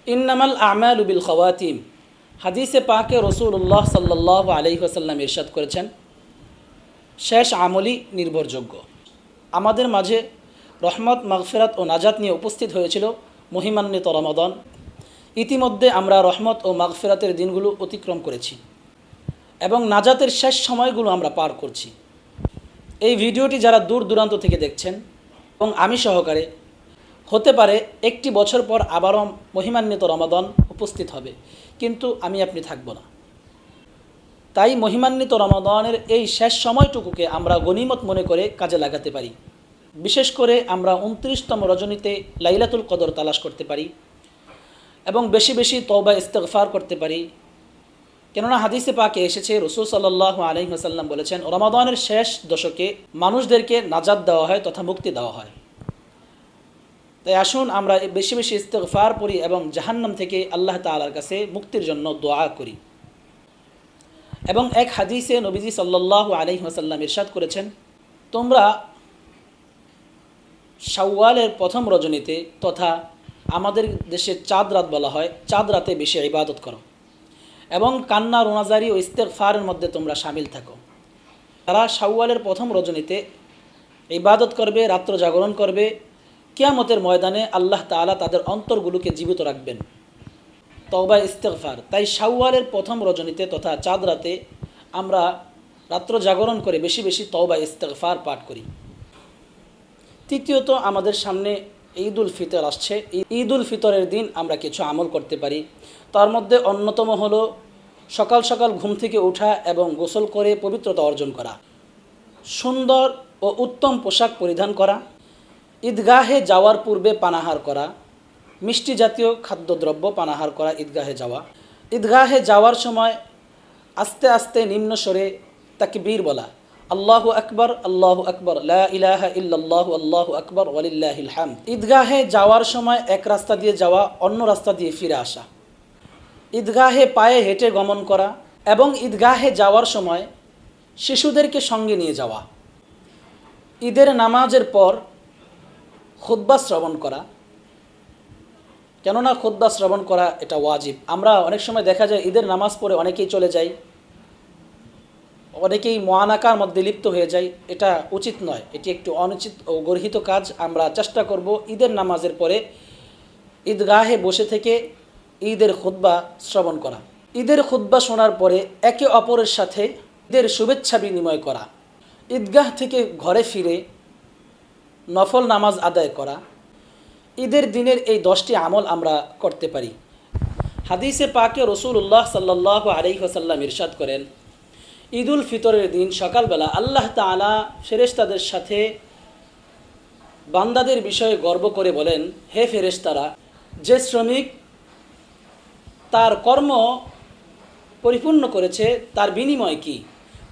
ইন্নামাল আমালু বিল খাওয়াতিম। হাদিসে পাকে রসুল্লাহ সাল্লাল্লাহু আলাইহি ওয়াসাল্লাম ইরশাদ করেছেন, শেষ আমলই নির্ভরযোগ্য। আমাদের মাঝে রহমত, মাগফিরাত ও নাজাত নিয়ে উপস্থিত হয়েছিল মহিমান্বিত রমাদান। ইতিমধ্যে আমরা রহমত ও মাগফিরাতের দিনগুলো অতিক্রম করেছি এবং নাজাতের শেষ সময়গুলো আমরা পার করছি। এই ভিডিওটি যারা দূর দূরান্ত থেকে দেখছেন এবং আমি সহকারে, হতে পারে একটি বছর পর আবারও মহিমান্বিত রমাদান উপস্থিত হবে, কিন্তু আমি আপনি থাকব না। তাই মহিমান্বিত রমাদানের এই শেষ সময়টুকুকে আমরা গনিমত মনে করে কাজে লাগাতে পারি। বিশেষ করে আমরা 29তম রজনীতে লাইলাতুল কদর তালাশ করতে পারি এবং বেশি বেশি তওবা ইস্তিগফার করতে পারি। কেননা হাদিসে পাকে এসেছে, রাসূল সাল্লাল্লাহু আলাইহি ওয়াসাল্লাম বলেছেন, রমাদানের শেষ দশকে মানুষদেরকে নাজাত দেওয়া হয় তথা মুক্তি দেওয়া হয়। তাই আসুন আমরা বেশি বেশি ইস্তিগফার পড়ি এবং জাহান্নাম থেকে আল্লাহ তাআলার কাছে মুক্তির জন্য দোয়া করি। এবং এক হাদিসে নবীজি সাল্লাল্লাহু আলাইহি ওয়াসাল্লাম ইরশাদ করেছেন, তোমরা শাওয়ালের প্রথম রজনীতে তথা আমাদের দেশে চাঁদ রাত বলা হয়, চাঁদ রাতে বেশি ইবাদত করো এবং কান্না, রোনাজারি ও ইস্তিগফারের মধ্যে তোমরা শামিল থাকো। তারা শাওয়ালের প্রথম রজনীতে ইবাদত করবে, রাত্র জাগরণ করবে, কিয়ামতের ময়দানে আল্লাহ তাআলা তাদের অন্তরগুলোকে জীবিত রাখবেন। তওবা ইস্তিগফার। তাই শাওয়ালের প্রথম রজনীতে তথা চাঁদ রাতে আমরা রাত্র জাগরণ করে বেশি বেশি তওবা ইস্তিগফার পাঠ করি। তৃতীয়ত, আমাদের সামনে ঈদ উল ফিতর আসছে। ঈদ উল ফিতরের দিন আমরা কিছু আমল করতে পারি। তার মধ্যে অন্যতম হলো সকাল সকাল ঘুম থেকে ওঠা এবং গোসল করে পবিত্রতা অর্জন করা, সুন্দর ও উত্তম পোশাক পরিধান করা, ঈদগাহে যাওয়ার পূর্বে পানাহার করা, মিষ্টি জাতীয় খাদ্যদ্রব্য পানাহার করা, ঈদগাহে যাওয়ার সময় আস্তে আস্তে নিম্ন স্বরে তাকবীর বলা, আল্লাহু আকবার, আল্লাহু আকবার, লা ইলাহা ইল্লাল্লাহু, আল্লাহু আকবার, ওয়ালিল্লাহিল হামদ। ঈদগাহে যাওয়ার সময় এক রাস্তা দিয়ে যাওয়া, অন্য রাস্তা দিয়ে ফিরে আসা, ঈদগাহে পায়ে হেঁটে গমন করা এবং ঈদগাহে যাওয়ার সময় শিশুদেরকে সঙ্গে নিয়ে যাওয়া, ঈদের নামাজের পর খুতবা শ্রবণ করা। কেননা খুতবা শ্রবণ করা এটা ওয়াজিব। আমরা অনেক সময় দেখা যায় ঈদের নামাজ পড়ে অনেকেই চলে যাই, অনেকেই মুআনাকার মধ্যে লিপ্ত হয়ে যায়। এটা উচিত নয়, এটি একটি অনুচিত ও গর্হিত কাজ। আমরা চেষ্টা করব ঈদের নামাজের পরে ঈদগাহে বসে থেকে ঈদের খুতবা শ্রবণ করা, ঈদের খুতবা শোনার পরে একে অপরের সাথে ঈদের শুভেচ্ছা বিনিময় করা, ঈদগাহ থেকে ঘরে ফিরে নফল নামাজ আদায় করা। ঈদের দিনের এই 10টি আমল আমরা করতে পারি। হাদিসে পাকে রাসূলুল্লাহ সাল্লাল্লাহু আলাইহি ওয়াসাল্লাম ইরশাদ করেন, ঈদ উল ফিতরের দিন সকালবেলা আল্লাহ তাআলা ফেরেশতাদের সাথে বান্দাদের বিষয়ে গর্ব করে বলেন, হে ফেরেশতারা, যে শ্রমিক তার কর্ম পরিপূর্ণ করেছে তার বিনিময় কি?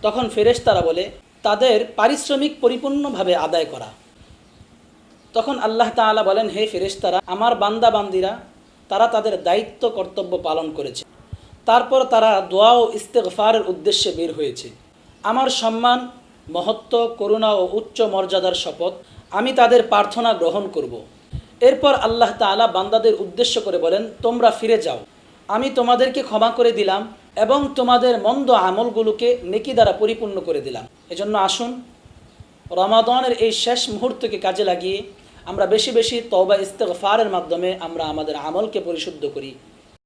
তখন ফেরেশতারা বলে, তাদের পারিশ্রমিক পরিপূর্ণভাবে আদায় করা। তখন আল্লাহ তাআলা বলেন, হে ফেরেশতারা, আমার বান্দা বান্দিরা তারা তাদের দায়িত্ব কর্তব্য পালন করেছে, তারপর তারা দোয়া ও ইস্তিগফারের উদ্দেশ্যে বের হয়েছে। আমার সম্মান, মহত্ব, করুণা ও উচ্চ মর্যাদার শপথ, আমি তাদের প্রার্থনা গ্রহণ করব। এরপর আল্লাহ তাআলা বান্দাদের উদ্দেশ্য করে বলেন, তোমরা ফিরে যাও, আমি তোমাদেরকে ক্ষমা করে দিলাম এবং তোমাদের মন্দ আমলগুলোকে নেকি দ্বারা পরিপূর্ণ করে দিলাম। এজন্য আসুন রমাদানের এই শেষ মুহূর্তকে কাজে লাগিয়ে আমরা বেশি বেশি তওবা ইস্তিগফারের মাধ্যমে আমরা আমাদের আমলকে পরিশুদ্ধ করি।